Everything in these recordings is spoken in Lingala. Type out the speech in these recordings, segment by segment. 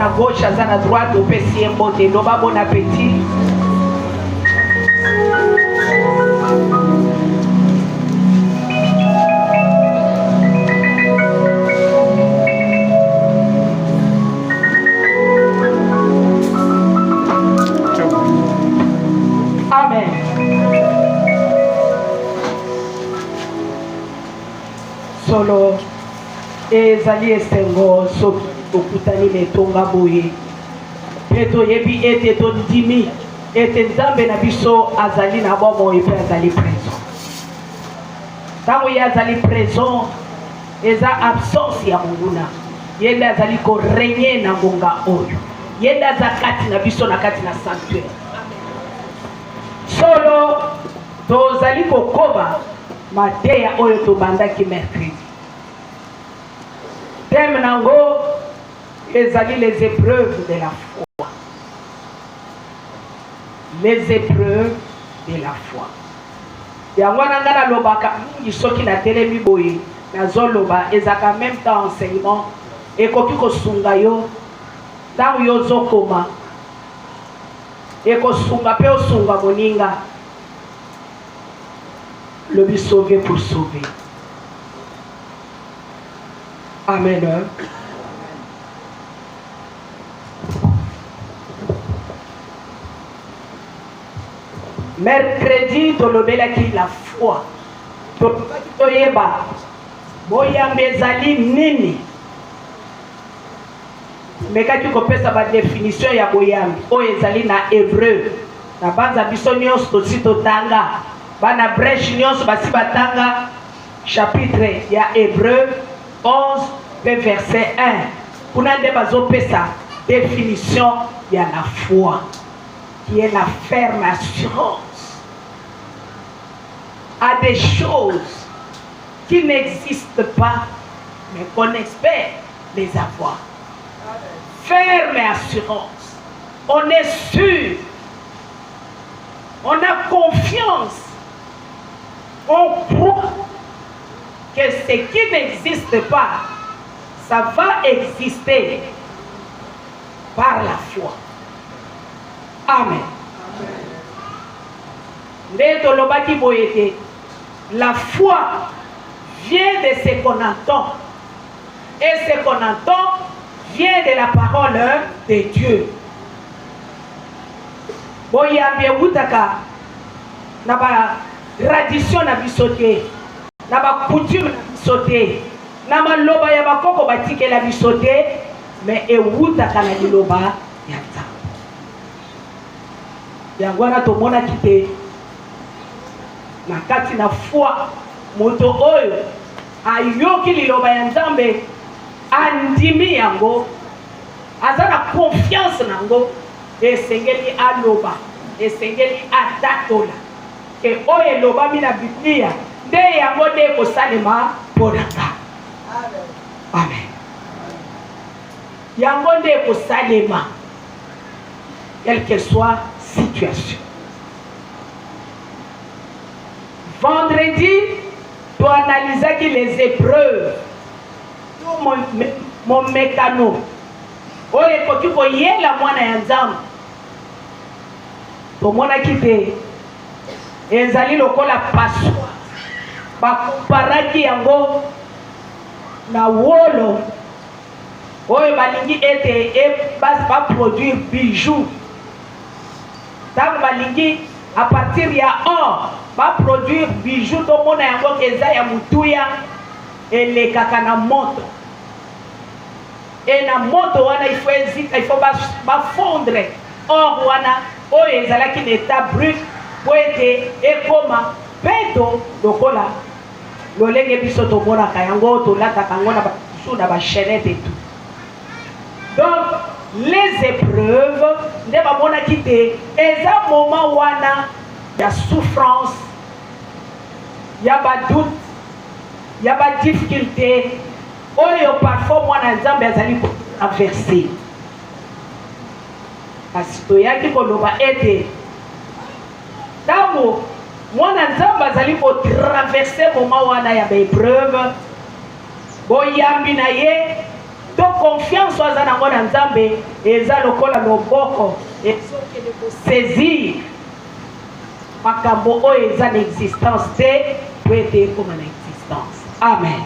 À gauche, à droite, au PC, bon appétit. Amen. Solo ezali esengo soki okutani metonga boye peto yebi ete tondimi ete nzambe na biso azali na bomoi mpe azali présent. Ntango ye azali présent eza absence ya monguna ye nde azali korenye na ngonga oyo ye nde aza kati na biso na kati na sanctuaire. Solo tozali kokoba mateya oyo tobandaki mercredi. Thème nango ezali les épreuves de la foi. Les épreuves de la foi. Yango nanga na lobaka mingi soki na telemi boye nazoloba ezaka même temps enseignement ekoki kosunga yo ntango yo ozokoma ekosunga mpe osunga moninga lobi sauver pour sauver. Amen. Mercredi tolobelaki la foi toyeba boyambe ezali nini mekaki kopesa ba définition ya boyambi oyo ezali na hébreu na banza biso nyonso tosi totanga bana brèche nyonso basi batanga chapitre ya hébreu 11 verset 1 kuna nde bazopesa définition ya la foi qui est la ferme assurance à des choses qui n'existent pas mais qu'on espère les avoir. Ferme assurance. On est sûr. On a confiance. On croit que ce qui n'existe pas, ça va exister par la foi. Amen. La foi vient de ce qu'on entend. Et ce qu'on entend vient de la parole de Dieu. Boyambi utaka na ba tradition na bisote na ba coutume na bisote na maloba ya bakoko batikela bisote mais eutaka na liloba ya Nzambe. Yango na tomona kite na kati na foi moto oyo ayoki liloba ya Nzambe andimi yango azana confiance nango esengeli aloba esengeli atatola ke oyo elobami na Biblia nde yango nde kosalema ponaka. Amen. Yango nde kosalema quelle que soit situation. Vendredi tu analyses les épreuves. Mon mécano oye koki koyela mwana ya Nzambe tomona kite ezali lokola paswa bakomparaki yango na wolo oyo balingi ete baproduire bijoux ntango balingi à partir ya or baproduire bijoux tomona yango eza ya mutuya elekaka na moto et na moto wana il faut bafondre or wana oyo ezalaki na état brut po ete ekoma peto lokola lolenge biso tomonaka yango tolataka yango na basusu na bachenete et tout. Donc les épreuves nde bamonaki te eza moment wana ya souffrance ya badoute ya badifficulté oyo parfois mwana Nzambe azali traverser. Kasi toyaki koloba ete ntango mwana Nzambe azali kotraverser moment wana ya baépreuve boyambi na ye to confiance aza nango na Nzambe eza lokola loboko ezokende kosaisir makambo oyo eza na existence te po ete ekoma na existence. Amen.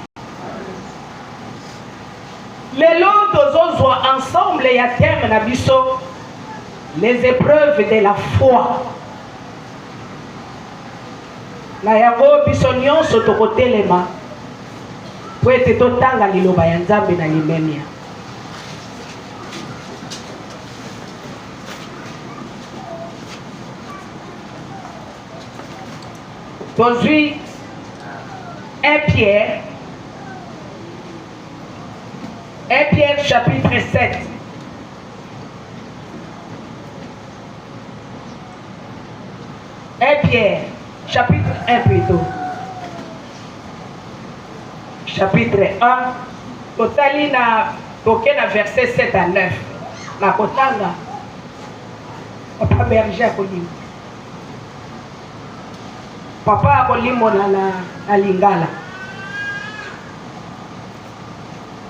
Lelo tozozwa ensemble ya thème na biso les épreuves de la foi. Na yango biso nyonso tokotelema po ete totanga liloba ya Nzambe na limemia. Tozwi 1 Pierre chapitre 7. 1 Pierre chapitre 1 plutôt. Chapitre 1. Totali na toke na verset 7 à 9. Na kotanga. Papa berger kolimo. Papa kolimo na lingala.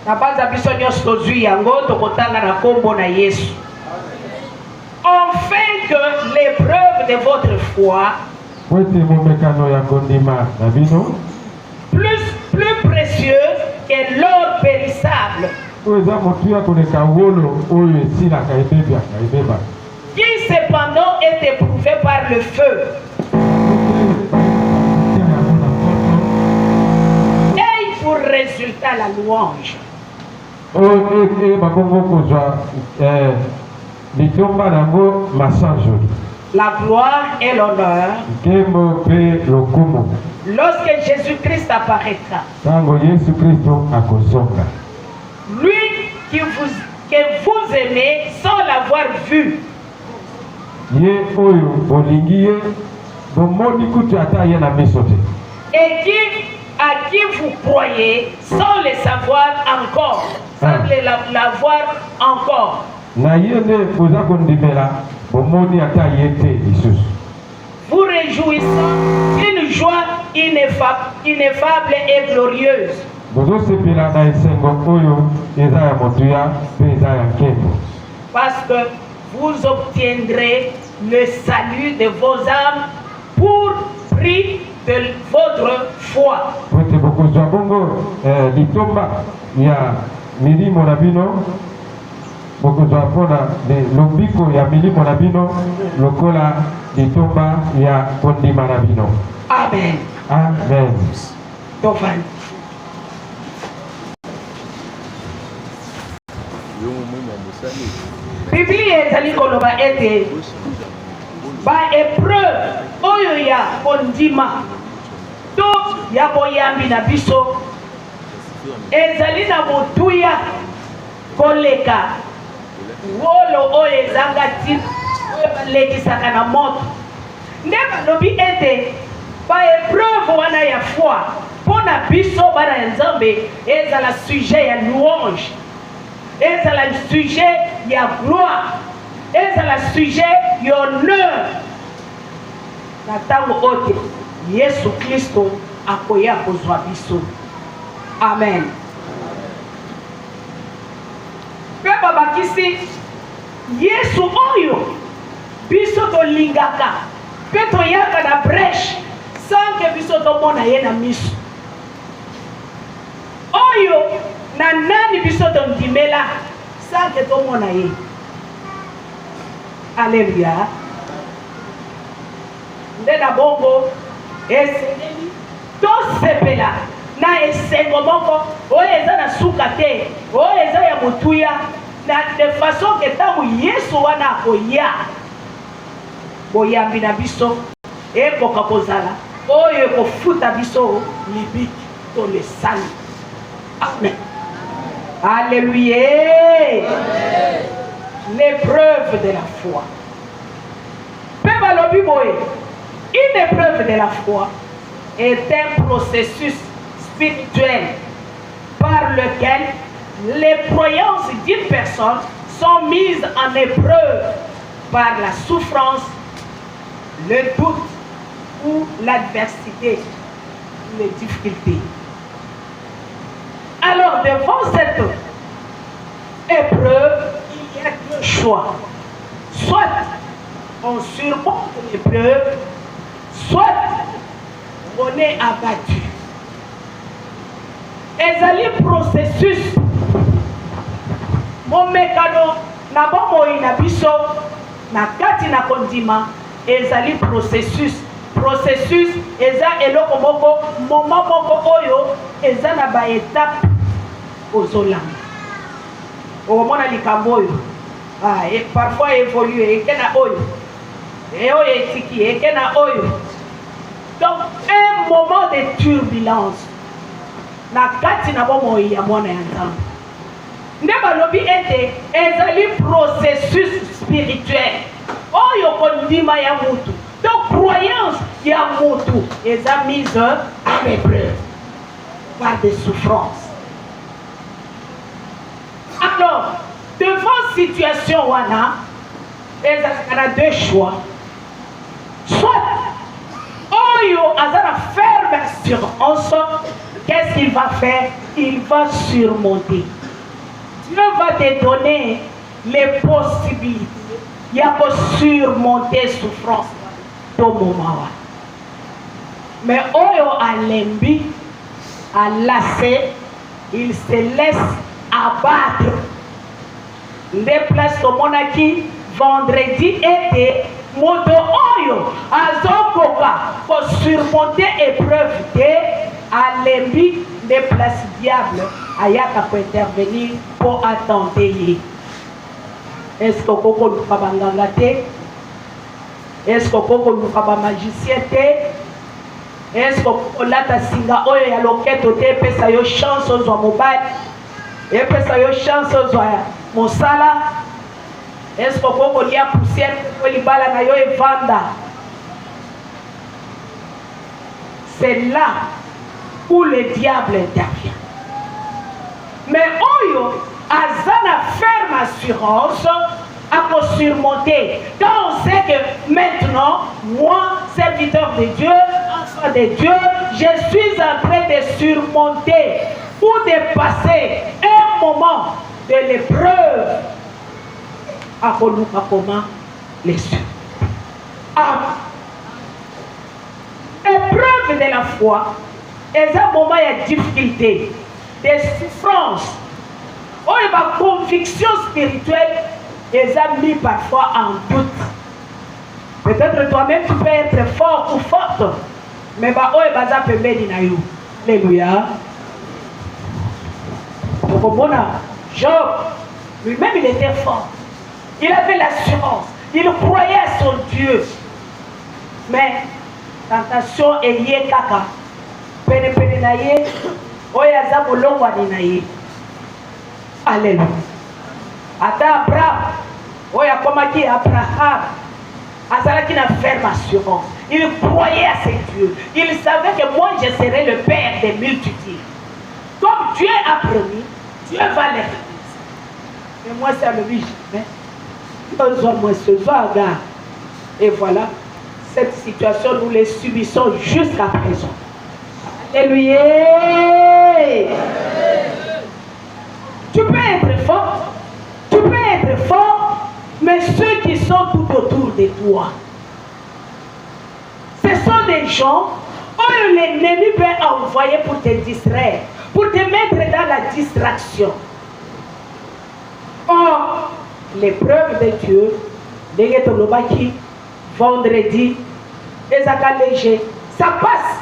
Nabanza biso nyonso tozwi yango tokotanga na kombo na Yesu. Enfin que l'épreuve de votre foi plus précieuse que l'or périssable qui cependant est éprouvé par le feu et pour résultat la louange La gloire et l'honneur. Lorsque Jésus-Christ apparaîtra. Lui que vous aimez sans l'avoir vu. Et à qui vous croyez sans le savoir encore. Sans l'avoir encore. Vous réjouissant d'une joie ineffable et glorieuse. Parce que vous obtiendrez le salut de vos âmes pour prix de votre foi. Amen. Amen. Tovan. Biblia ezali koloba ete ba épreuve oyo ya kondima to ya boyambi na biso ezali na motuya koleka wolo oyo ezanga tina oyo balekisaka na moto nde balobi ete ba épreuve wana ya foi mpo na biso bana ya nzambe ezala sujet ya louange, ezala sujet ya gloire, ezala sujet ya honneur na ntango ote Yesu Kristo akoya kozwa biso. Amen. Mpe babakisi Yesu oyo biso tolingaka mpe toyaka na brèche sanke biso tomona ye na miso oyo na nani biso tondimela sanke tomona ye. Alléluia. Nde na bongo esengeli tosepela na esengo moko oyo eza na suka te oyo eza ya motuya na de façon ke ntango Yesu wana akoya boyambi na biso ekoka kozala oyo ekofuta biso libiki to lesani. Amen. Alléluia. L'épreuve de la foi. Une épreuve de la foi est un processus spirituel par lequel les croyances d'une personne sont mises en épreuve par la souffrance, le doute ou l'adversité, les difficultés. Alors, devant cette épreuve, il y a deux choix. Soit on surmonte l'épreuve, soit on est abattu. Ezali processus mon mécano na bomoi na biso na kati na kondima ezali processus eza eloko moko moment moko oyo eza na ba étape ozolanga omona likambo oyo et parfois évoluer ekena oyo oyo etiki ekena oyo. Donc un moment de turbulence na kati na bomoi ya mwana ya nzambe nde balobi ete ezali processus spirituel oyo kondima ya mutu. Donc croyance ya mutu eza mise à l'épreuve par des souffrances. Alors devant situation wana ezala deux choix. Soit oyo azala ferme assurance, qu'est-ce qu'il va faire? Il va surmonter. Dieu va te donner les possibilités. Il y a pour surmonter souffrance au moment. Mais oyo alembi, a lassé, il se laisse abattre. Les places au monaki vendredi été moto oyo azokoka pour surmonter épreuve de alembi des places diable ayaka pour intervenir pour attendre. Est-ce que koko luka banganga te? Est-ce que koko luka ba magicien te? Est-ce que koko lata singa oyo ya loketo te pesa yo chance ozwa mobile? Et pesa yo chance ozwa mosala? Est-ce que koko lia poussière ko libala na yo evanda? C'est là où le diable intervient. Mais oyo azana ferme assurance à surmonter. Quand on sait que maintenant, moi, serviteur de Dieu, enfant de Dieu, je suis en train de surmonter ou de passer un moment de l'épreuve. À comment les cieux. Épreuve de la foi est un moment de difficulté, de souffrance. Oh, et ma conviction spirituelle est mis parfois en doute. Peut-être toi-même tu peux être fort ou forte, mais bah oh et bah ça peut m'aider na you. Alléluia. Donc bon, Job lui-même il était fort. Il avait l'assurance. Il croyait à son Dieu. Mais tentation est liée kaka. Pene pene na ye. Oya za bolongwa ni na ye. Alléluia. Ata Abraham. Oya komaki Abraham. Azalaki na ferme assurance. Il croyait à ses dieux. Il savait que moi je serai le père des multitudes. Comme Dieu a promis, Dieu va les réaliser. Mais moi ça me dit jamais. Et voilà, cette situation, nous les subissons jusqu'à présent. Alléluia. Tu peux être fort, mais ceux qui sont tout autour de toi, ce sont des gens où l'ennemi peut envoyer pour te distraire, pour te mettre dans la distraction. Or, l'épreuve de Dieu, vendredi, léger, ça passe.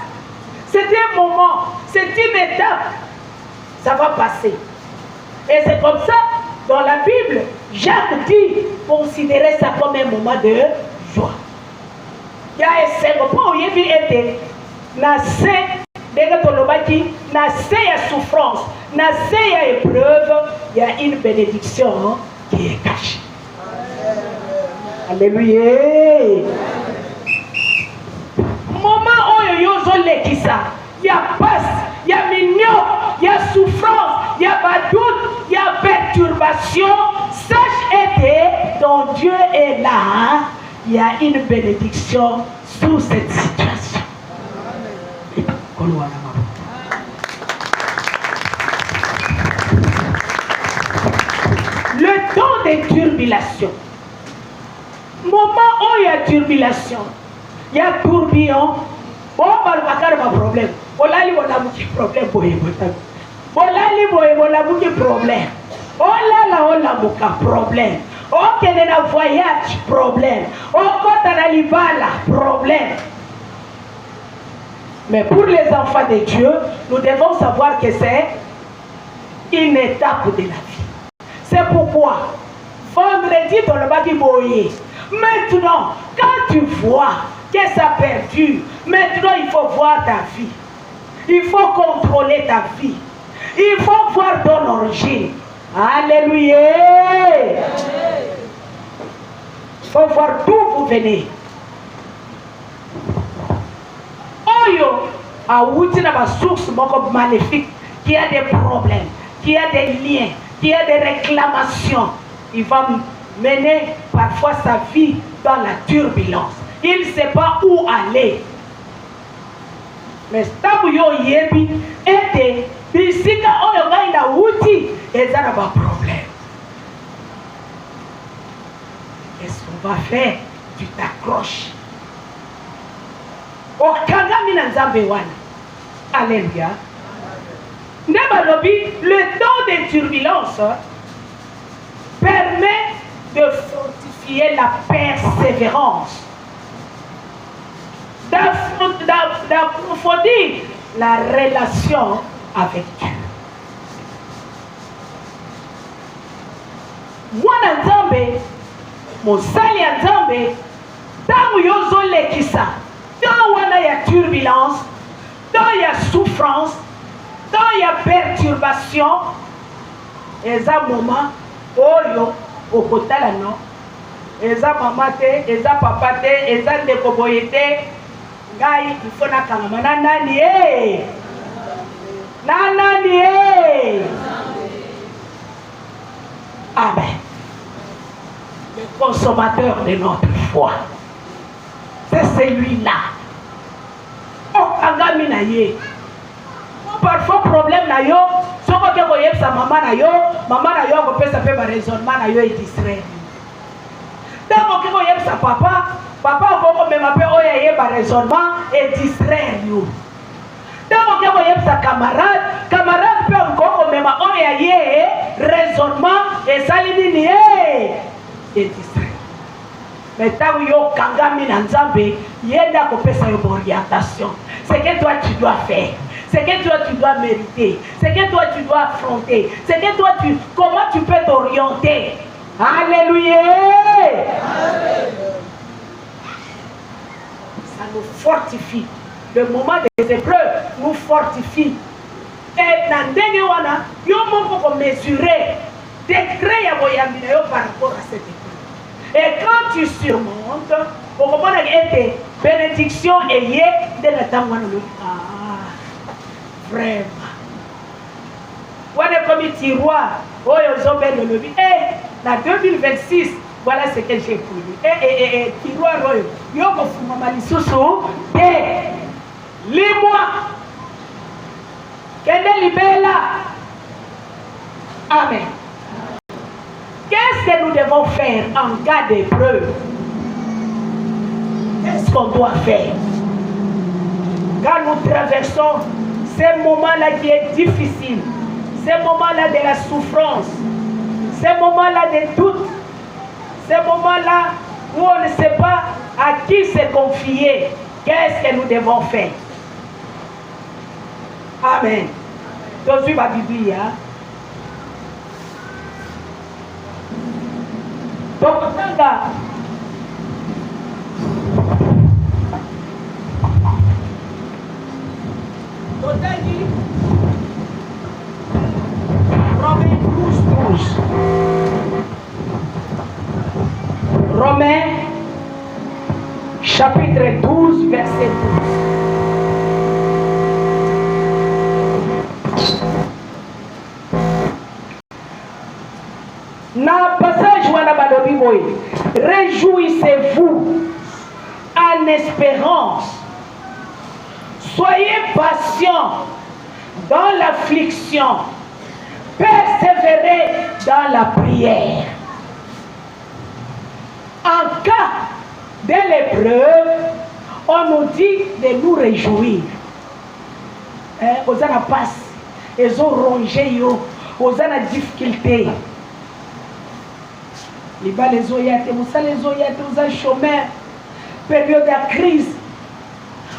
C'est un moment, c'est une étape, ça va passer. Et c'est comme ça, dans la Bible, Jacques dit, considérez ça comme un moment de joie. Il y a un second point où il y a une souffrance, une épreuve, il y a une bénédiction qui est cachée. Alléluia. Moment où il y a passe, il y a mignon, il y a souffrance, il y a doute, il y a perturbation. Sache que ton Dieu est là. Il y a une bénédiction sous cette situation. Le temps des tribulations. Moment où il y a turbulation, il y a tourbillon. Bon, il y a un problème. Il y a un problème. Problème. Ok, il y a un voyage, problème. Problème. Mais pour les enfants de Dieu, nous devons savoir que c'est une étape de la vie. C'est pourquoi, vendredi, dans le bâtiment, maintenant, quand tu vois que ça perdure, maintenant il faut voir ta vie. Il faut contrôler ta vie. Il faut voir ton origine. Alléluia. Il faut voir d'où vous venez. Oyo, a outina ma source maléfique, qui a des problèmes, qui a des liens, qui a des réclamations. Il va mener parfois sa vie dans la turbulence. Il ne sait pas où aller. Mais Stabuyo Yebi était Bisika Oyogaina Wuti et ça n'a pas de problème. Qu'est-ce qu'on va faire? Tu t'accroches. Alléluia. Le temps de turbulence permet de fortifier la persévérance, d'approfondir la relation avec Dieu. mwana nzambe mosali ya nzambe ntango yo ozolekisa ntango wana ya turbulence ntango ya souffrance ntango ya perturbation eza moma oyo okotala no eza mama te eza papa te eza ndeko boye te ngai ifo nakangama na nani na nani Amen. Le consommateur de notre foi, c'est celui-là. Okangami na ye. Parfois problème na yo, soko ke koyeb sa mama na yo ko pesa pe ba raisonnement na yo et distrait. Tango ke koyeb sa papa ko mema pe oya ye ba raisonnement et distrait yo. Tango ke koyeb sa camarade pe ko mema oya ye raisonnement et salini ni et distrait. Mais tango yo kangami na nzambe yenda ko pesa yo orientation. C'est que toi tu dois faire. C'est que toi tu dois mériter. C'est que toi tu dois affronter. C'est que toi comment tu peux t'orienter. Alléluia. Ça nous fortifie. Le moment des épreuves nous fortifie. Et dans ndenge wana yo moko ko mesurer degré ya boyambi na yo par rapport à cette épreuve. Et quand tu surmontes, au moment où il bénédiction et yé de la tangwana le vraiment. Voilà comme tiroir. Oh, ils ont bien le vie. Et en 2026, voilà ce que j'ai pour lui. Tiroir, yo ko fuma malisusu. Lis-moi. Kende libella. Amen. Qu'est-ce que nous devons faire en cas d'épreuve? Qu'est-ce qu'on doit faire? Quand nous traversons ces moments-là qui est difficile, ces moments-là de la souffrance, ces moments-là de doute, ces moments-là où on ne sait pas à qui se confier, qu'est-ce que nous devons faire? Amen. Donc, je ma Bible. Donc, Romains chapitre 12, verset 12. Dans le passage où on a balobi boy, réjouissez-vous en espérance. Soyez patients dans l'affliction. Persévérez dans la prière. En cas de l'épreuve, on nous dit de nous réjouir. Aux ana passe, ils ont rongé, aux ana difficulté. Les bas les oyates, les oyates, aux ana chômeurs, période de crise.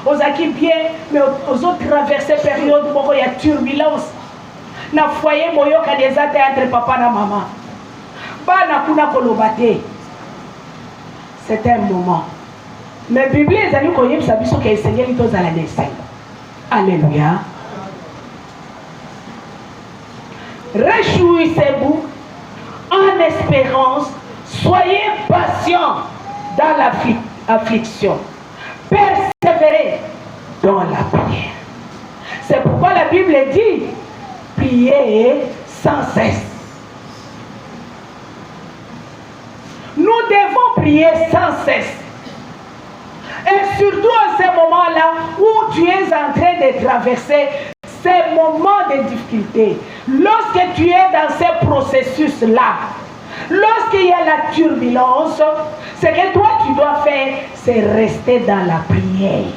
Aux qui bien, mais aux autres traversé période où il y a turbulence. Na foyer moyo ka des entre papa et maman. Bana kuna kolobate. C'est un moment. Mais la Bible est allée connaître sa biso que le Seigneur est aux à la naissance. Alléluia. Réjouissez-vous en espérance. Soyez patients dans l'affliction. Persévérez dans la prière. C'est pourquoi la Bible dit priez sans cesse. Nous devons prier sans cesse. Et surtout à ces moments-là où tu es en train de traverser ces moments de difficulté. Lorsque tu es dans ces processus-là, lorsqu'il y a la turbulence, ce que toi tu dois faire, c'est rester dans la prière.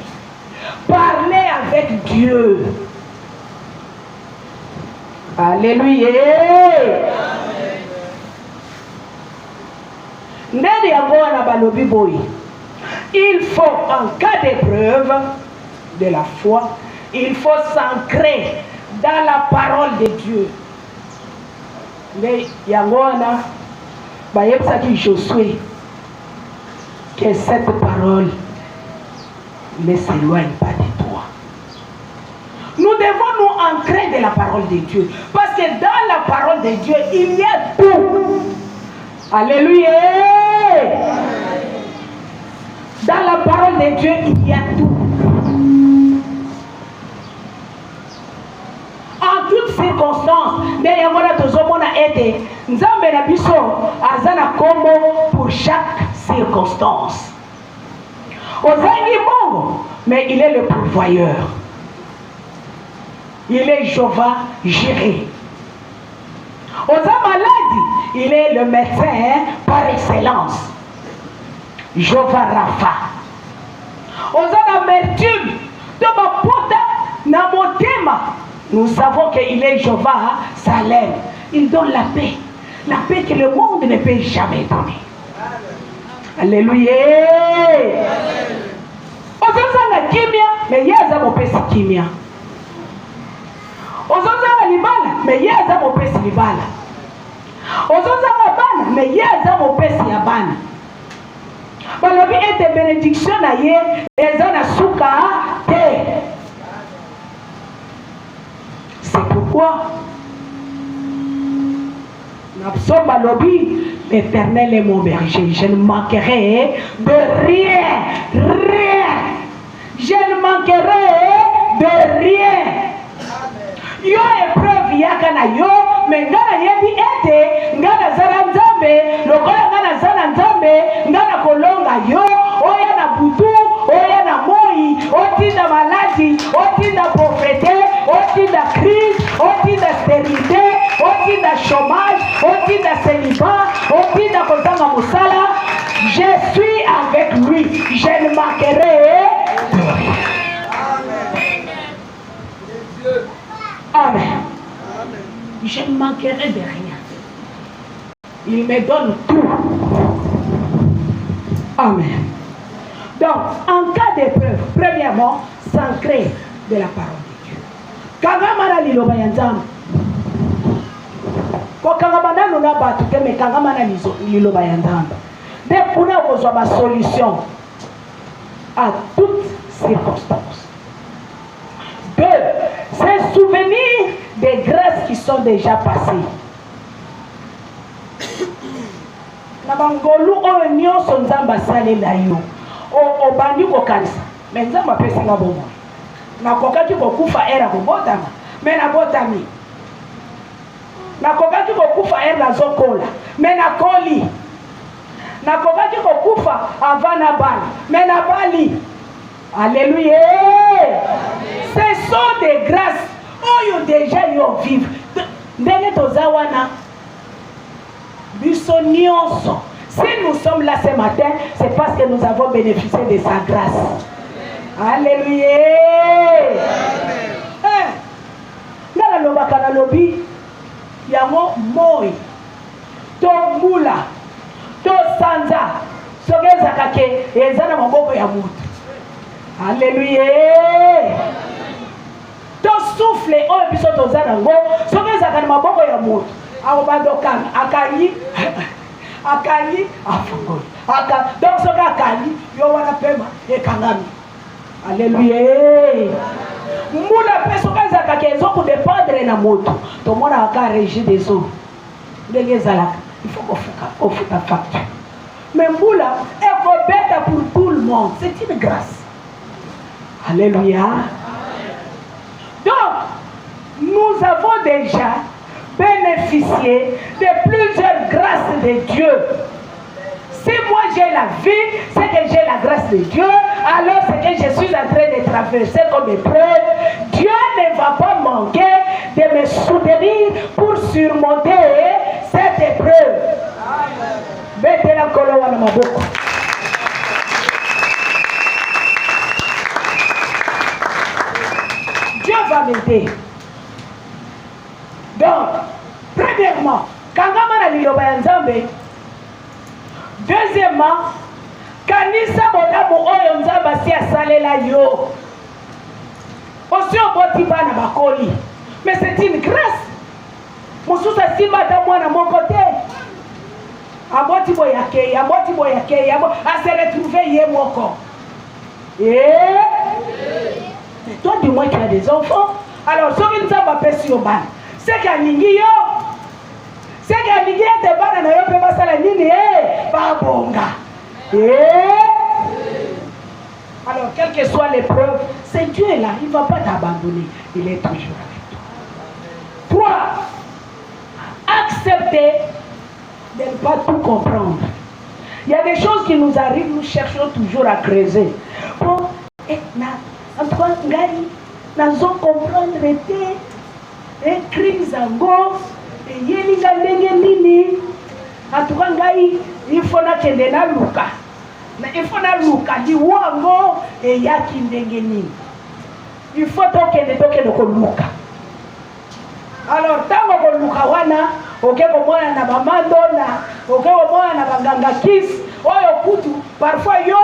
Parler avec Dieu. Alléluia. Il faut, en cas d'épreuve de la foi, il faut s'ancrer dans la parole de Dieu. Mais Yangona, bayebisaki Josué que cette parole ne s'éloigne pas de toi. Nous devons nous ancrer de la parole de Dieu. Parce que dans la parole de Dieu, il y a tout. Alléluia. Dans la parole de Dieu, il y a tout. En toutes circonstances, pour chaque circonstance. Mais il est le pourvoyeur. Il est Jéhovah Jireh. Aux malades, il est le médecin par excellence. Jéhovah Rapha. Aux amertumes, nous savons qu'il est Jéhovah Salem. Il donne la paix que le monde ne peut jamais donner. Alléluia. Aux kimia, mais il y a mon père kimia. Aux libala, mais il y a mon père libala. Aux bana, mais il y a mon père yabana. Balobi ete bénédiction na ye ezana suka te. C'est pourquoi Napsom balobi l'Éternel est mon berger, je ne manquerai de rien, rien. Je ne manquerai de rien. Yo épreuve yakana yo, mais ngana yebi ete ngana zala nzambe, lokola ngana zala nzambe, ngana kolonga yo, oya na butu, oya na moi, otinda maladie, otinda pauvreté, otinda crise, otinda stérilité, otinda chômage, otinda célibat, otinda kozanga musala. Je suis avec lui, je ne manquerai de rien. Amen. Je ne manquerai de rien. Il me donne tout. Amen. Donc, en cas d'épreuve, premièrement, s'ancrer de la parole de Dieu. Kangamana liloba yanzam. Ko kangamana nuna batu me kangamana liloba yanzam. Dès qu'on a besoin de solution à toutes circonstances. Deux, se souvenir des grâces qui sont déjà passées. Nabangolu o nyonso nzamba salela yo. O bandi ko kanisa. Mais nzamba pesi nga bomo. Na kokaki ko kufa era ko botama. Mais na botami. Na kokaki ko kufa era zokola. Mais na koli. Na kokaki ko kufa avana bali. Mais na bali. Alléluia. Ce sont des grâces. Oh, yo déjà yo vivre. Ndenge tozawana. Biso nyonso. Si nous sommes là ce matin, c'est parce que nous avons bénéficié de sa grâce. Alléluia. Nala lobaka na lobi yango moi. To mula. To sanza. Sogeza kake ezana maboko ya mutu. Alléluia. To souffle o biso tozana ngo sogeza kana maboko ya mutu. Awo badokan akanyi akanyi afungoli aka donc soka akanyi yo wana pema ekangami. Alléluia. Mula peso kaza kakezo ku dépendre na moto to mona aka régie des eaux ndenge zalaka il faut qu'on fuka facture. Mais mula est bête pour tout le monde, c'est une grâce. Alléluia. Donc nous avons déjà bénéficier de plusieurs grâces de Dieu. Si moi j'ai la vie, c'est que j'ai la grâce de Dieu, alors c'est que je suis en train de traverser comme épreuve. Dieu ne va pas manquer de me soutenir pour surmonter cette épreuve. Dieu va m'aider. Donc, premièrement, kangamana liloba ya nzambe. Deuxièmement, kanisa bodamu oyo nzamba si asalela yo. Aussi oboti bana bakoli. Mais c'est une grâce. Mosusa simba ta mwana mon côté. moti boyake, ya moti boyake, ya moti, à se retrouver yé moko. C'est toi du moins qui as des enfants. Alors, ce qui nous a pas fait sur ban, c'est qu'il y a Ningiyo. C'est qu'il y a Ningiyo, te ban, na yo pe basala nini, pas bonga. Alors, quelles que soient les preuves, c'est Dieu là, il ne va pas t'abandonner. Il est toujours avec toi. 3. Accepter de ne pas tout comprendre. Il y a des choses qui nous arrivent, nous cherchons toujours à creuser. Bon, en tout cas, nous allons comprendre et crimes en go, et yéliga nini. En tout cas, il faut que nous luka. Il faut que nous luka, di wango et yaki ndengeni. Il faut que nous luka. Alors, tant que nous luka wana, ok, comme na bamandona, ok, comme na baganga kiss, oyo kutu, parfois yo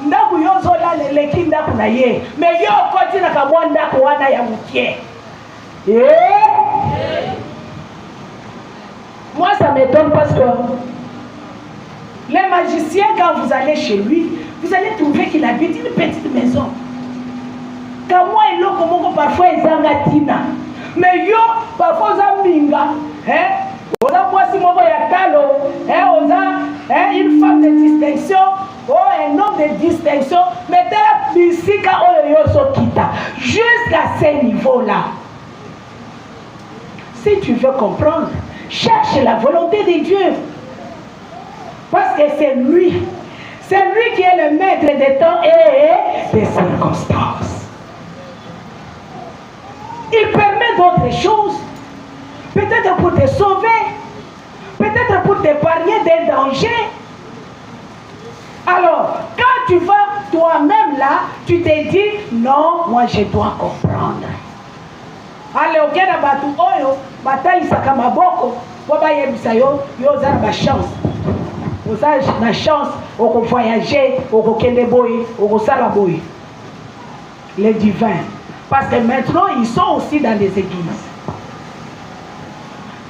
ndaku yo zola leleki ndaku na ye, mais yo koti na kamwa ndaku wana ya mukie. Moi ça m'étonne parce que les magiciens, quand vous allez chez lui, vous allez trouver qu'il habite une petite maison. Quand moi et l'autre, comme parfois ils ont gatina, mais yo parfois ils ont minga, on a moi si mon ya talo, on a une femme de distinction, un homme de distinction, mais la musique jusqu'à ce niveau-là. Si tu veux comprendre, cherche la volonté de Dieu. Parce que c'est lui qui est le maître des temps et des circonstances. Il permet d'autres choses. Peut-être pour te sauver, peut-être pour t'épargner des dangers. Alors, quand tu vas toi-même là, tu te dis, non, moi je dois comprendre. Allez, ok, na batu oyo, bataille sakamaboko, waba yebisa yo, yo za na chance. Oza na chance, oko voyager, oko kende boy, oko sala boy. Les divins. Parce que maintenant, ils sont aussi dans les églises.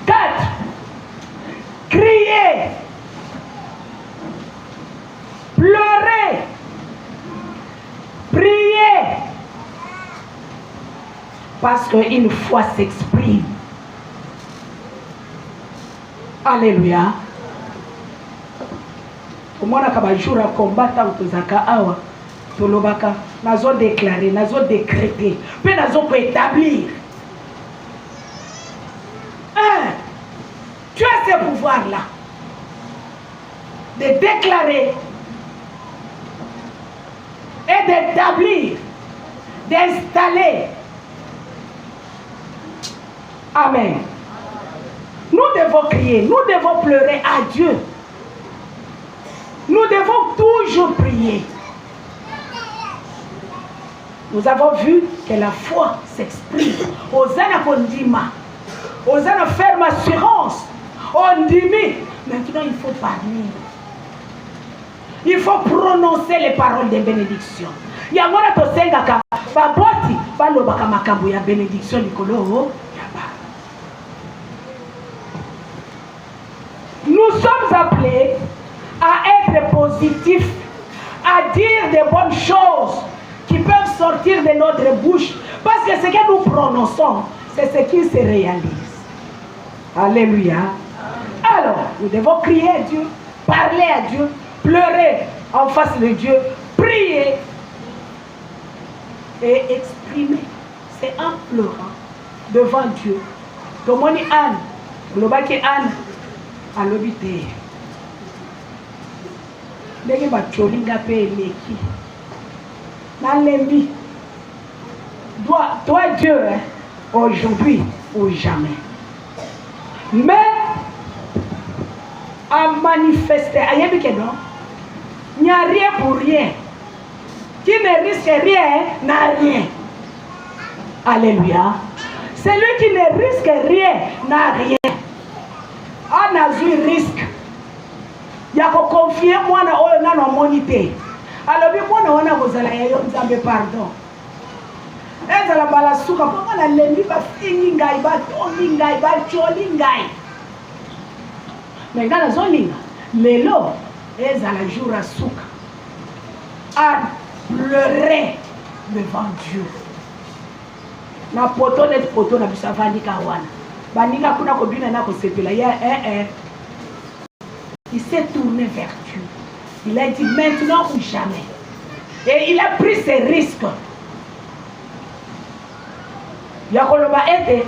4. Crier. Pleurer. Prier. Parce qu'une foi s'exprime. Alléluia. Comment on a jour à combattre autozaka awa tolobaka nazo déclarer nazo décréter puis nazo établir. Tu as ce pouvoir là de déclarer et d'établir, d'installer. Amen. Nous devons crier, nous devons pleurer à Dieu. Nous devons toujours prier. Nous avons vu que la foi s'exprime. Osana kondima. Osana ferme assurance. On dit, maintenant il faut parler. Il faut prononcer les paroles de bénédiction. Yangona tosenga ka baboti balobaka makambo ya bénédiction likolo. Nous sommes appelés à être positifs, à dire des bonnes choses qui peuvent sortir de notre bouche. Parce que ce que nous prononçons, c'est ce qui se réalise. Alléluia. Alors, nous devons crier à Dieu, parler à Dieu, pleurer en face de Dieu, prier et exprimer. C'est en pleurant devant Dieu. Tomoni Anne, globaki Anne, à l'obité. Ndenge bacholinga pe eleki. Nalembi. Toi Dieu, hein, aujourd'hui ou jamais. Mais à manifester, à yébike non, il n'y a rien pour rien. Qui ne risque rien n'a rien. Alléluia. Celui qui ne risque rien n'a rien. On a eu risque. Il y a qu'on confie moi dans nos monités. Alors, moi, on a besoin de pardon. Et la balasuka, comment la lembi va finir, va tomber, va cholir. Mais quand la zoninga, lelo ezala jour à souka à pleurer devant Dieu. Na poto net poto na bisa vandika wana baninga kuna kobina na kosepela ya il s'est tourné vers Dieu. Il a dit maintenant ou jamais. Et il a pris ses risques. Yakoloba ete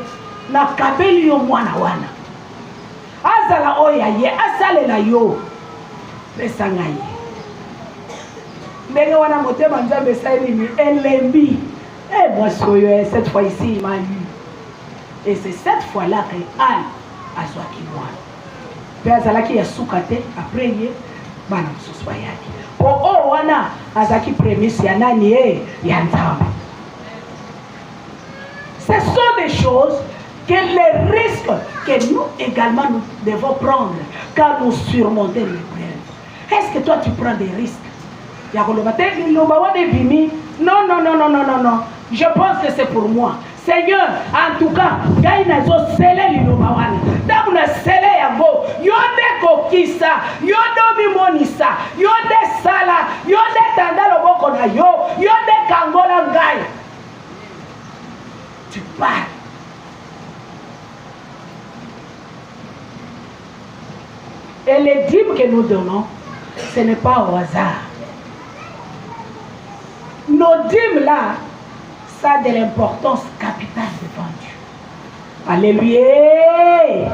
na kabeli yo mwana wana. Azala oya ye asalela yo. Pesanga ye. Ndenge wana motema nzambe saini ni elembi. Et moi cette fois ici il m'a lu. Et c'est cette fois-là que Anne a soaki moi. Puis azalaki ya soukate après ye bana msusu yaki. Po wana azaki prémisse ya nani ya nzambe. Ce sont des choses que les risques que nous également nous devons prendre quand nous surmontons l'épreuve. Est-ce que toi tu prends des risques? Non, non, non, non, non, non, non. Je pense que c'est pour moi. Seigneur, en tout cas, gaina zo sele liloma wana. Damu na sele yango. Yonde kokisa, yonde bimonisa, yonde sala, yonde tandalo boko na yo, yonde kangola ngai. Tu parles. Et les dîmes que nous donnons, ce n'est pas au hasard. Nos dîmes là, ça a de l'importance capitale devant Dieu. Alléluia.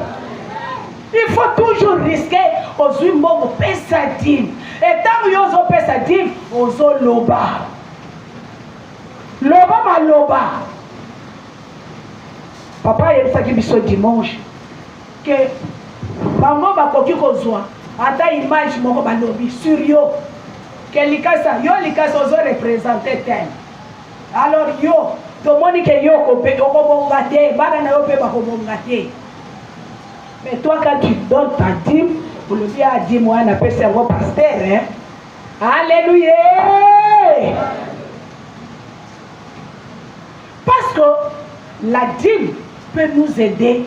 Il faut toujours risquer aux humains de payer sa dîme. Et tant que vous payez sa dîme, vous avez loba. Loba ma loba. Papa, il y a ce dimanche que bango bakoki kozwa ata image moko balobi sur yo que likasa yo likasa ozo représenter tel. Alors yo tomoni que yo okobonga te bana na yo pe bakobonga te. Mais toi quand tu donnes ta dîme, pour le dire à dîme on appelle ça un pasteur hein. Alléluia. Parce que la dîme peut nous aider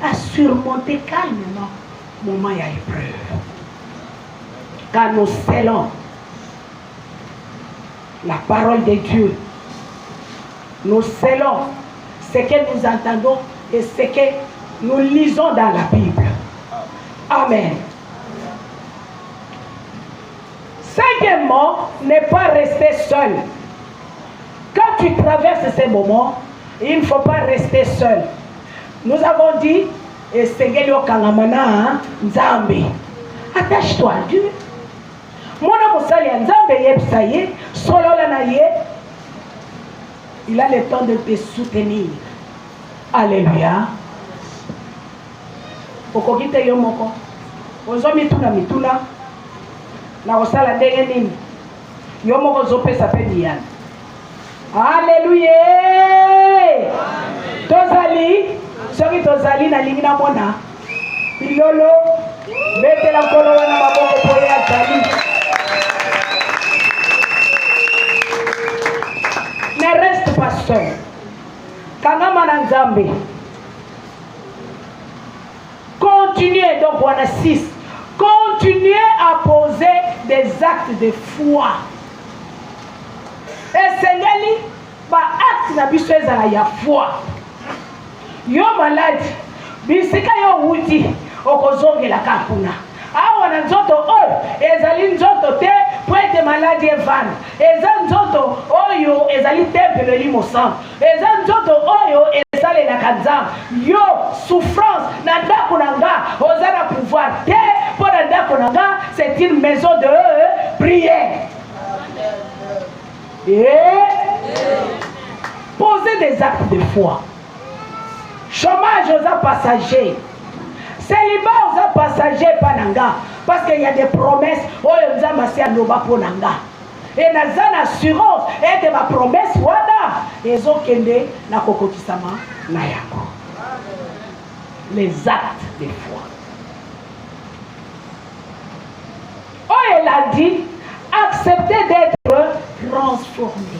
à surmonter calmement le moment à épreuve. Quand nous scellons la parole de Dieu, nous scellons ce que nous entendons et ce que nous lisons dans la Bible. Amen. Cinquièmement, ne pas rester seul. Quand tu traverses ces moments, il ne faut pas rester seul. Nous avons dit, et Seigneur Kangamana, Nzambe, attache-toi à Dieu. Mona Moussali Nzambe Yepsaye, Solola Naye, il a le temps de te soutenir. Alléluia. Okokite yomoko. Ozo mituna. Na osala ndenge nini. Yomoko zope sa pe diyan. Alléluia. Tozali. Soki tozali na lingi na mona pilolo bete la kolo wana maboko po ya zali ne reste pas seul kangama na Nzambe. Continuez donc wana 6 continuez à poser des actes de foi et Seigneur ba acte na biso ezala ya foi. Yo malade bisika yo wuti okozongela kakuna awa na nzoto oyo ezali nzoto te poete maladi evana eza nzoto oyo ezali temple limo sang eza nzoto oyo esalelaka Nzambe yo souffrance na ndako na nga oza na pouvoir te mpo na ndako na nga c'est une maison de prière. Et poser des actes de foi. Chômage aux passagers. Célibat aux passagers pananga. Parce qu'il y a des promesses. Oh, nous avons assez à nos pananga. Et nous avons assurance. Et de ma promesse, voilà. Et ils ont kende na kokotisama na yako. Les actes de foi. Oh, elle a dit, accepter d'être transformé.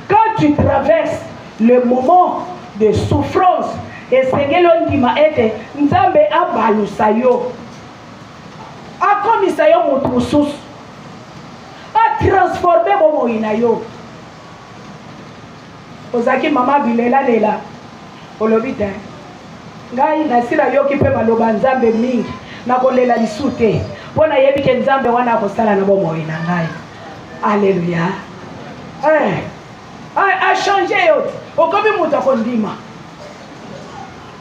Quand tu traverses le moment de souffrance et Seigneur ndima ete Nzambe abalusa yo akomisa yo moto mosusu, atransforme bomoi na yo. Ozaki mama bilela lela olobi te ngai nasila yoki mpe maloba nzambe mingi nakolela lisu te mpo nayebi ke nzambe wana akosala na bomoi na ngai. Alleluya. Achange yo te okomi moto akondima,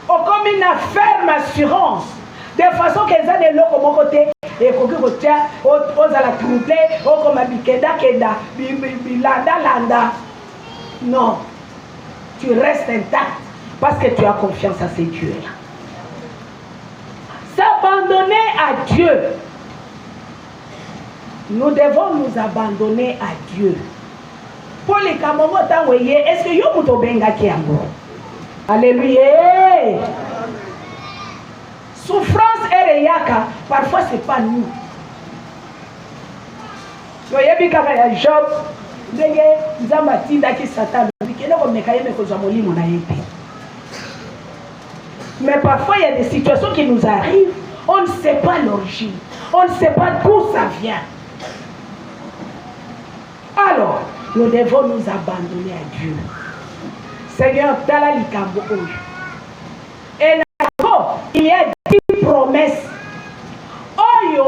okomi na ferme assurance de façon ke eza na eloko moko te ekoki kotia ozala trouble okoma bikendakenda bilandalanda. Non, tu restes intact parce que tu as confiance à ces dieux-là. S'abandonner à Dieu. Nous devons nous abandonner à Dieu. Pour les Kamongo, est-ce que vous avez benga kiango? Alléluia. Souffrance et reyaka, parfois c'est pas nous. Voyez bien quand il y a Job, mais parfois il y a des situations qui nous arrivent, on ne sait pas l'origine, on ne sait pas d'où ça vient. Alors, nous devons nous abandonner à Dieu. Seigneur, et il y a 10 promesses. Oyo,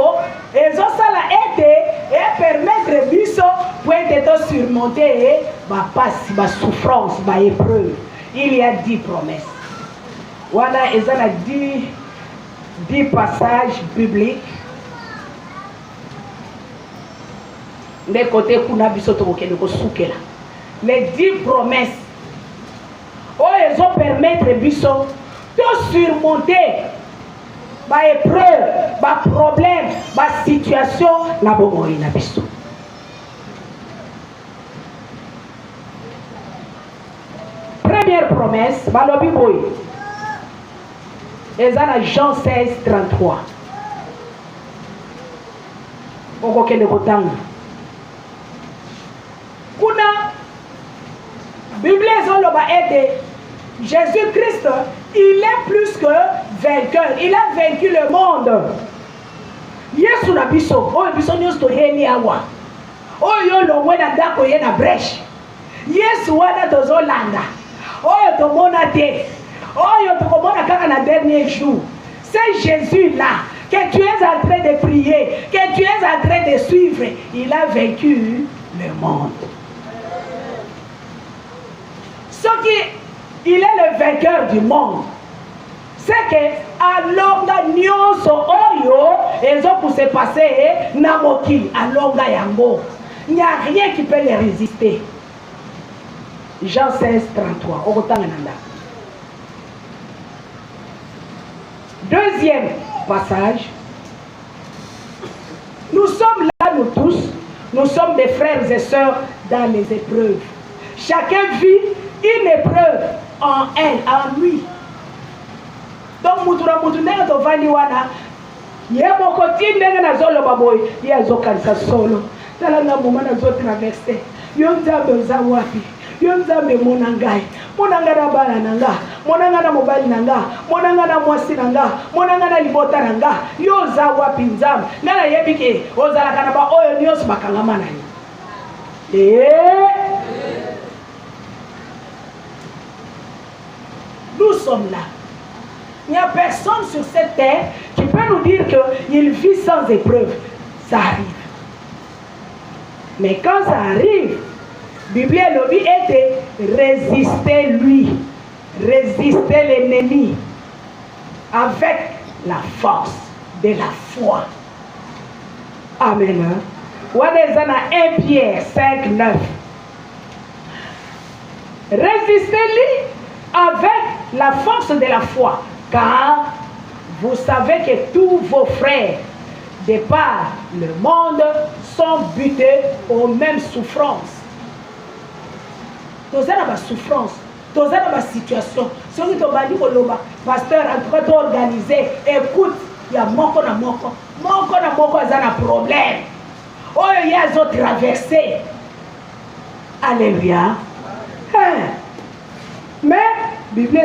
et ça l'a aidé et permettre biso pour être surmonter ma passe, ma souffrance, ma épreuve. Il y a 10 promesses. Voilà, et ça a 10 passages bibliques. Les côtés kuna biso to kende ko soukela. Les 10 promesses. Oh, elles ont permettre biso de surmonter ma épreuve, ma problème, ma situation, la bomoi na biso. Première promesse, balobi boy. Ezana Jean 16, 33. Oko kende kotanga. Kuna Bible ezoloba aide Jésus-Christ, il est plus que vainqueur. Il a vaincu le monde. Yesu na biso, oyo biso nyonso toyeli awa. Oyo longwe na ndako ye na brèche. Yesu wana tozolanda. Oyo tomona te. Oyo tokomona kaka na dernier jour. C'est Jésus là que tu es en train de prier, que tu es en train de suivre. Il a vaincu le monde. Ce qui il est le vainqueur du monde. C'est que alonga nyonso oyo ezo pour se passer na mokili alonga yango. Il n'y a rien qui peut les résister. Jean 16, 33. Okotanga nanda. Deuxième passage. Nous sommes là, nous tous. Nous sommes des frères et sœurs dans les épreuves. Chacun vit une épreuve en elle, en lui. Donc, mutura mutunega to vani wana. Ye mokoti ndenge na zolo baboy. Ye azokanisa solo. Tala nga moma na zo traverser. Yo nzambe oza wapi? Yo nzambe mona ngai. Mona nga na bana nanga. Mona nga na mobali nanga. Mona nga na mwasi nanga. Mona nga na libota nanga. Yo oza wapi nzambe? Nga na yebi ke ozalaka na ba oyo nyonso bakangama na ye. Nous sommes là. Il n'y a personne sur cette terre qui peut nous dire qu'il vit sans épreuve. Ça arrive. Mais quand ça arrive, la Bible était résister lui, résister l'ennemi avec la force de la foi. Amen. On est dans 1 Pierre 5, 9. Résistez-lui avec la force de la foi, car vous savez que tous vos frères de par le monde sont butés aux mêmes souffrances. Tous dans ma souffrance, tous dans ma situation. Ceux qui ont dit que pasteur en train d'organiser, écoute, il y a moko na moko a un problème. Oh, il y a d'autres traversées. Alléluia. Mais, Bible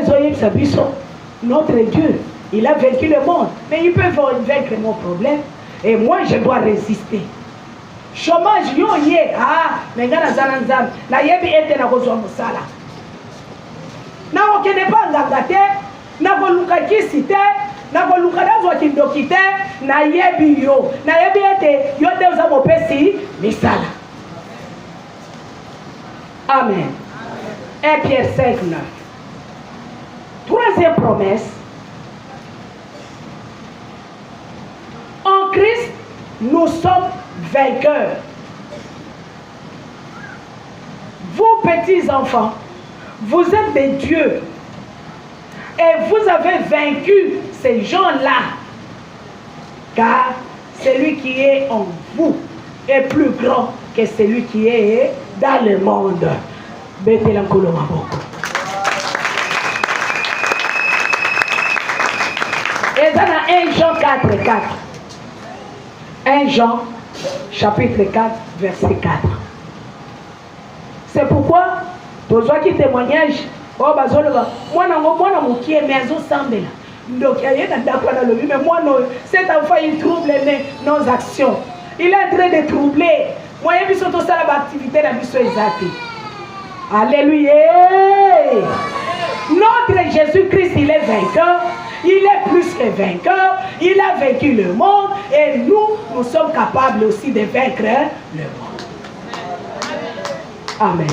notre Dieu, il a vaincu le monde. Mais il peut vaincre mon problème. Et moi, je dois résister. Chômage, yo ye, mais nga nazana nzambe, na yebi ete na kozwa mosala. Na okende pa nganga te, na koluka kisi te, na koluka nazwa kindoki te, na yebi yo. Na yebi ete yo te oza mopesi misala. Amen. 1 Pierre 5, 9. Troisième promesse. En Christ, nous sommes vainqueurs. Vous, petits enfants, vous êtes des dieux. Et vous avez vaincu ces gens-là. Car celui qui est en vous est plus grand que celui qui est dans le monde. Et dans 1 Jean 4, 4. 1 Jean, chapitre 4, verset 4. C'est pourquoi, tu vois qui témoignage, oh, moi, donc, mais moi, cet enfant, il trouble nos actions. Il est en train de troubler. Moi, je suis surtout ça l'activité de la mission exacte. Alléluia. Notre Jésus-Christ, il est vainqueur. Il est plus que vainqueur. Il a vaincu le monde. Et nous sommes capables aussi de vaincre le monde. Amen.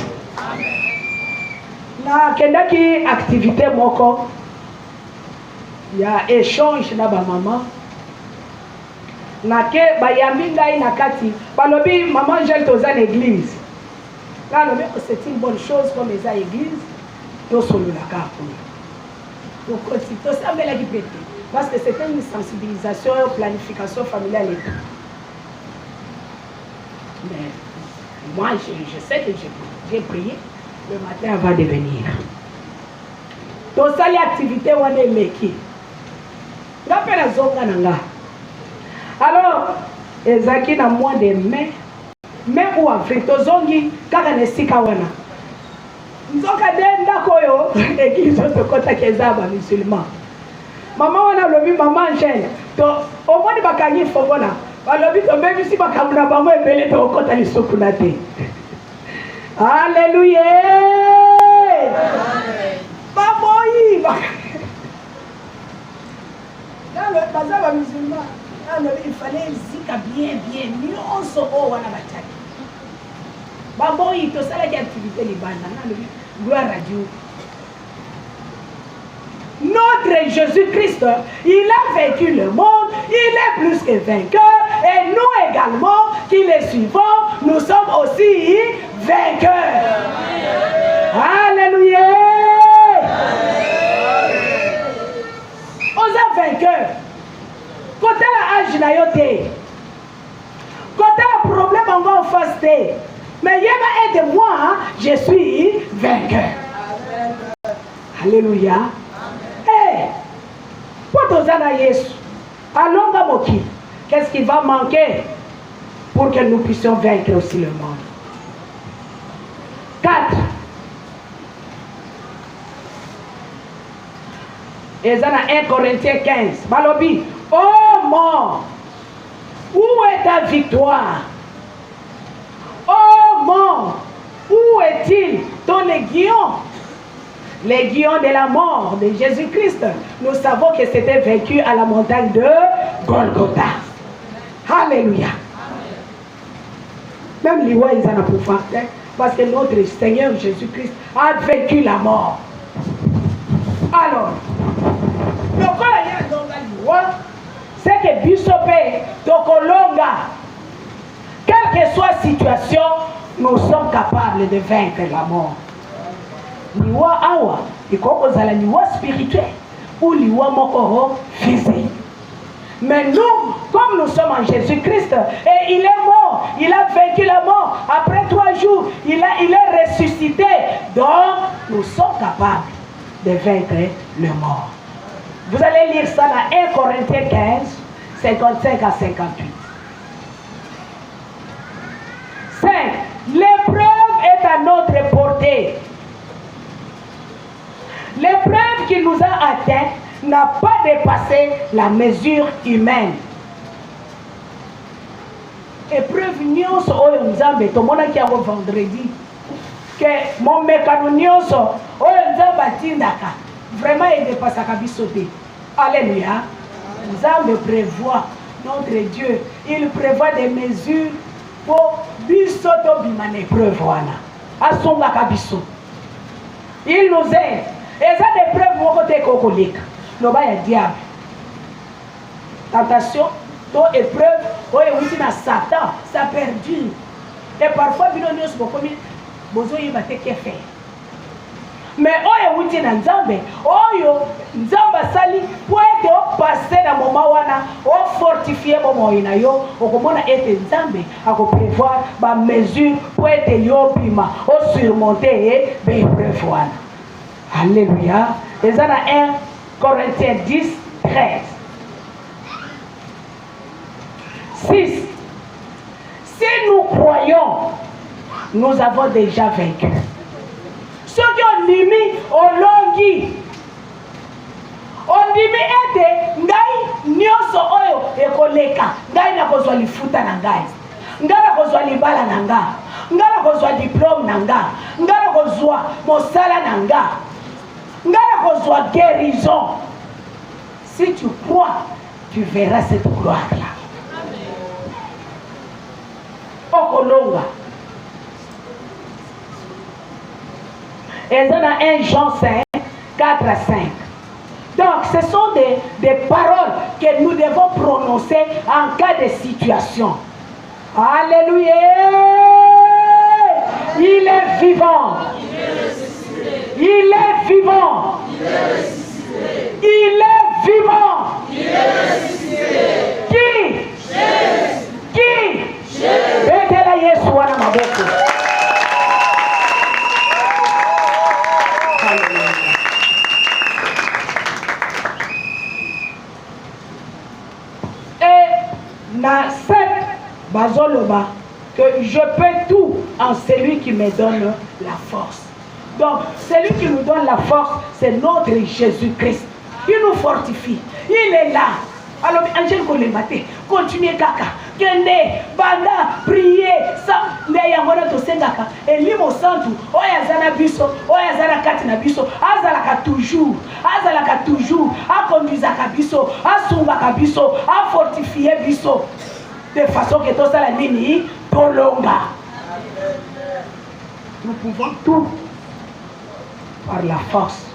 Na kendaki activité moko. Il y a échange na ba maman. Na ke bayambi ngai na kati. Balobi maman Angèle toza l'église. Là c'est une bonne chose comme les églises. To solo la kapo. Donc tout ça mais la qui parce que c'était une sensibilisation, planification familiale et tout. Mais moi je sais que j'ai prié le matin avant de venir. Donc ça l'activité on est meki. Ngapela zonga nanga. Alors ezaki na mois de mai ou avril tozongi kaka nesika wana. Nzoka denda koyo église to kota kezaba musulman. Maman wana lobi maman Angèle to omoni bakangi fongona. Balobi to même si bakamuna bango ebele to kota lisuku na te. Alléluia. Baboyi bazaba musulman. Il fallait zika bien nyonso o wana bataki. Baboyi to sala ki activité libanda na gloire à Dieu. Notre Jésus-Christ, il a vaincu le monde, il est plus que vainqueur, et nous également, qui les suivons, nous sommes aussi vainqueurs. Alléluia. On est vainqueurs. Côté la âge na yote, côté le problème on va en face de, mais yéba aide-moi, je suis vainqueur. Alléluia. Allons qu'est-ce qui va manquer pour que nous puissions vaincre aussi le monde? 4. Et dans 1 Corinthiens 15, Balobi, oh mort, où est ta victoire? Oh mort, où est-il ton aiguillon? L'aiguillon de la mort de Jésus-Christ. Nous savons que c'était vaincu à la montagne de Golgotha. Alléluia. Même les rois, ils en ont pouvoir. Parce que notre Seigneur Jésus-Christ a vaincu la mort. Alors, le c'est que Bissopé, Tokolonga, quelle que soit la situation, nous sommes capables de vaincre la mort. Liwa awa, ikoko zala liwa spirituel ou liwa mokoro physique. Mais nous, comme nous sommes en Jésus-Christ, et il est mort, il a vaincu la mort. Après 3 jours, il est ressuscité. Donc, nous sommes capables de vaincre le mort. Vous allez lire ça dans 1 Corinthiens 15, 55 à 58. 5. L'épreuve est à notre portée. L'épreuve qui nous a atteint n'a pas dépassé la mesure humaine. épreuve nyonso oyo nzambe tomonaki yango vendredi que mon mekano nyonso oyo nzambe atindaka vraiment edepasaka biso te. Alléluia. Nzambe prévoit, notre Dieu, il prévoit des mesures pour biso tobima na épreuve wana asungaka biso. Il nous aide. Et ça des preuves moko te kokoleka loba ya diable. Tentation, to épreuve, oyo wuti na Satan, ça perdure. Et parfois bino nyonso bokomi bozo yeba te ke faire. Mais oyo wuti na nzambe, oyo nzamba sali po ete o passer na moment wana, o fortifier moment ina yo, okomona ete nzambe ako prévoir ba mesure po ete yo bima, o surmonter be épreuve wana. Alléluia. Et ça dans 1 Corinthiens 10, 13. 6. Si nous croyons, nous avons déjà vaincu. Ceux qui ont mis au longi, on dit ete ngai nyonso oyo ekoleka ngai na kozwa lifuta na ngai ngai na kozwa libala na nga ngai na kozwa diplôme na nga ngai na kozwa mosala na nga ngai na kozwa guérison. Si tu crois, tu verras cette gloire là. Okolonga. Et dans 1 Jean 5, 4 à 5. Donc, ce sont des paroles que nous devons prononcer en cas de situation. Alléluia! Il est vivant. Il est vivant. Il est vivant. Qui? Qui? Betela Yesu wana maboko. Na 7 bazoloba que je peux tout en celui qui me donne la force. Donc celui qui nous donne la force, c'est notre Jésus-Christ. Il nous fortifie. Il est là. Alors Angèle Kolemate, continuez kaka. Kende, banda, prier, ça, mais yangona to sengaka. Et limo santu, oya zana biso, oya zana katina biso, azalaka toujours, a conduisaka biso, a sungaka biso, a fortifier biso. De façon que tout ça la nini, tolonga. Nous pouvons tout par la force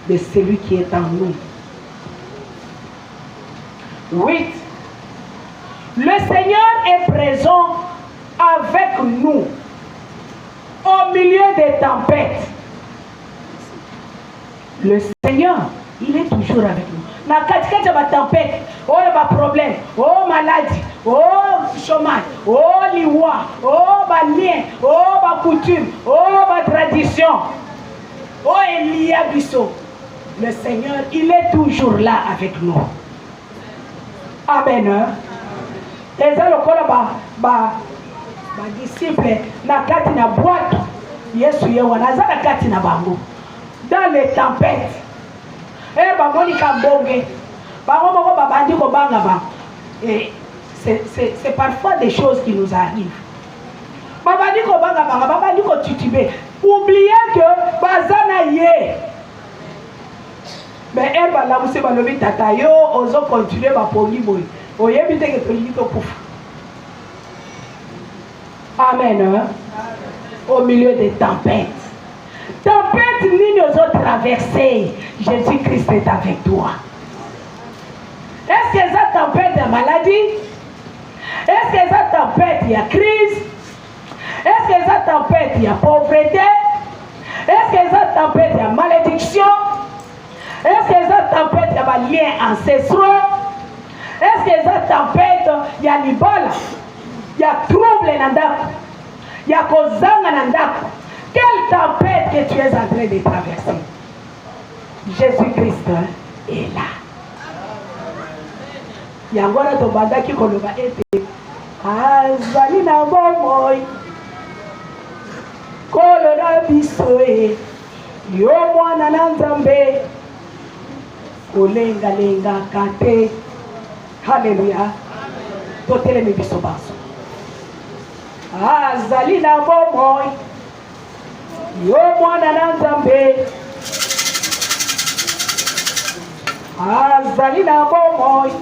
de celui qui est en nous. 8. Le Seigneur est présent avec nous au milieu des tempêtes. Le Seigneur, il est toujours avec nous. Na katikati ya tempête, oh ba problème, oh maladie, oh chômage, oh liwa, oh ba lien, oh ba coutume, oh ba tradition, oh Elia biso. Le Seigneur, il est toujours là avec nous. Amen. Et ça le kola ba disciple na kati na boîte Yesu yewa na za na kati na bango dans les tempêtes. Et bamoni kambonge bango moko babandi ko banga ba. Et c'est parfois des choses qui nous arrivent. Babandi ko banga banga babandi ko titubé. Oubliez que bazana ye. Mais elle va la mousser balobi tata yo ozo continuer ba pongi boy. Oyebi te ke toli to pouf. Amen. Au milieu des tempêtes. Tempête ni nous ont traversé. Jésus-Christ est avec toi. Est-ce que ça tempête de maladie? Est-ce que ça tempête il y a crise? Est-ce que ça tempête il y a pauvreté? Est-ce que ça tempête il y a malédiction? Est-ce que ça tempête il y a liens ancestraux? Est-ce que ça tempête il y a libala? Il y a trouble dans l'andako? Il y a kozanga dans l'andako? Quelle tempête que tu es en train de traverser? Jésus-Christ est là. Yangona tobanda ki koloba ete azali na bomoi kolona biso e yo mwana na Nzambe kolenga kate. Hallelujah. Totelemi biso baso. azali na bomoi yo mwana na Nzambe azali na bomoi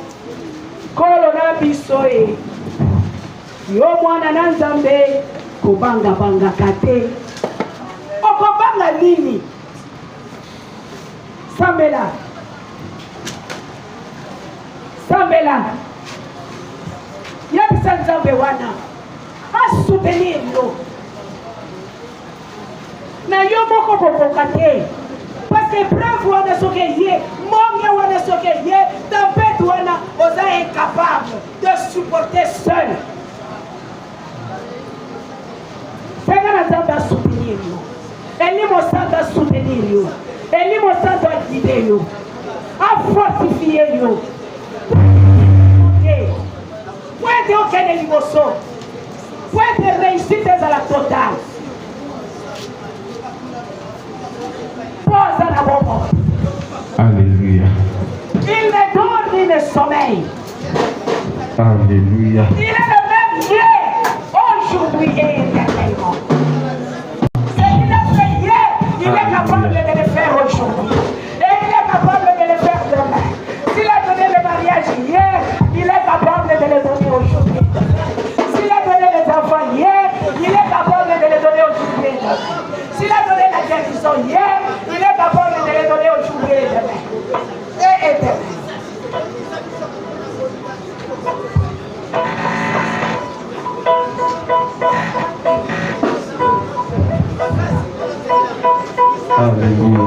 kolo na biso yo mwana na Nzambe kobanga banga kate okobanga nini sambela yabisa Nzambe wana asoutenir yo na yo moko bokoka te parce que preuve wana soki ye monge wana soki ye tempête wana oza incapable de supporter seul senga na Nzambe asoutenir yo elimo santo asoutenir yo elimo santo aguide yo afortifie yo pointe okende liboso pointe réussite ezala totale pose na bombo. Alléluia. Il ne dort ni ne sommeille. Alléluia. Il est le même Dieu aujourd'hui et éternellement. Ce qu'il a fait hier, il est capable de le faire aujourd'hui. Et il est capable de le faire demain. S'il a donné le mariage hier, il est capable de le donner aujourd'hui. S'il a donné les enfants hier, il est capable de les donner aujourd'hui. S'il a donné la guérison hier, il est capable de les donner aujourd'hui et demain. Et éternel. Alléluia.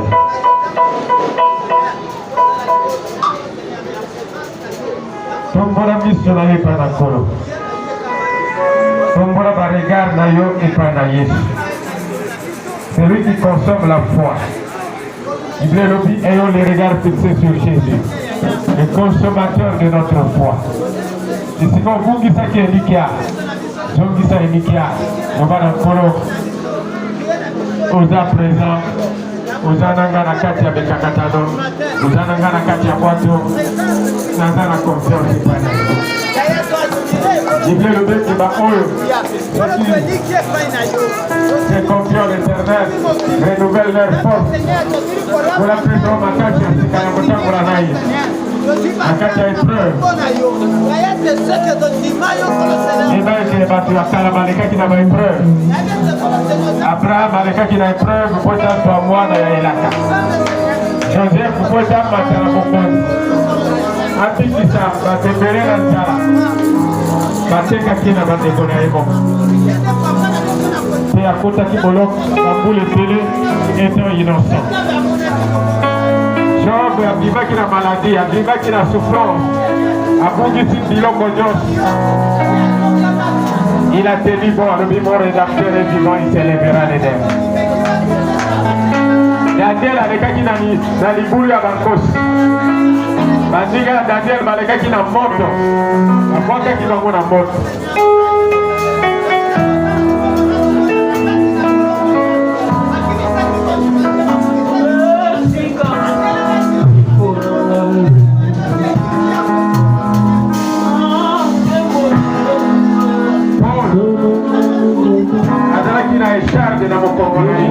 Tombola miso na yo epai na Nkolo. Tombola baregard na yo epai na Yesu. Celui qui consomme la foi. Bible lobi ayons les regards fixés sur Jésus, le consommateur de notre foi. Et si on vous dit ça qui est Nikia, je vous dis ça est Nikia, on va dans Nkolo. Oza présent. Uzananga na kati ya Bekakatano, uzananga na kati ya Kwato, naza na confiance pana. Bible le bec de Baoyo, c'est confiant l'éternel, renouvelle leur force. Pour la prison, ma kati ya Sikayamota Mouranai, ma kati ya épreuve. Amen, que les battus à Kalamaleka qui n'a pas épreuve. Abraham Maleka qui n'a épreuve, pour être toi, moi, dans la Elaka. Joseph, pour être à Matala Mokon. Atikisa, Batembele Nanzala. Bateka Kina Batekona Ebo. C'est à Kota Kibolok, Baboul et Télé, étant innocent. Job, Abiba qui n'a maladie, Abiba qui n'a souffrance. Abougissi Biloko Dios. Il a tenu bon, le vivant rédacteur et vivant, il s'élèvera les dents. Daniel avec qui n'a ni boulou à Bankos. Bandiga Daniel avec qui n'a moto. La fois qui n'a pas moto. Charge dans mon Congolais.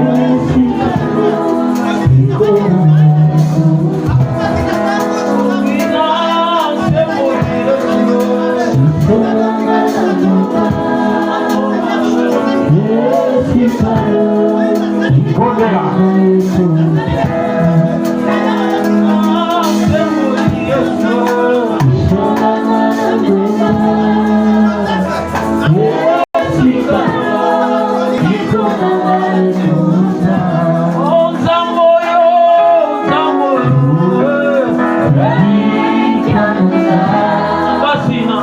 Basi na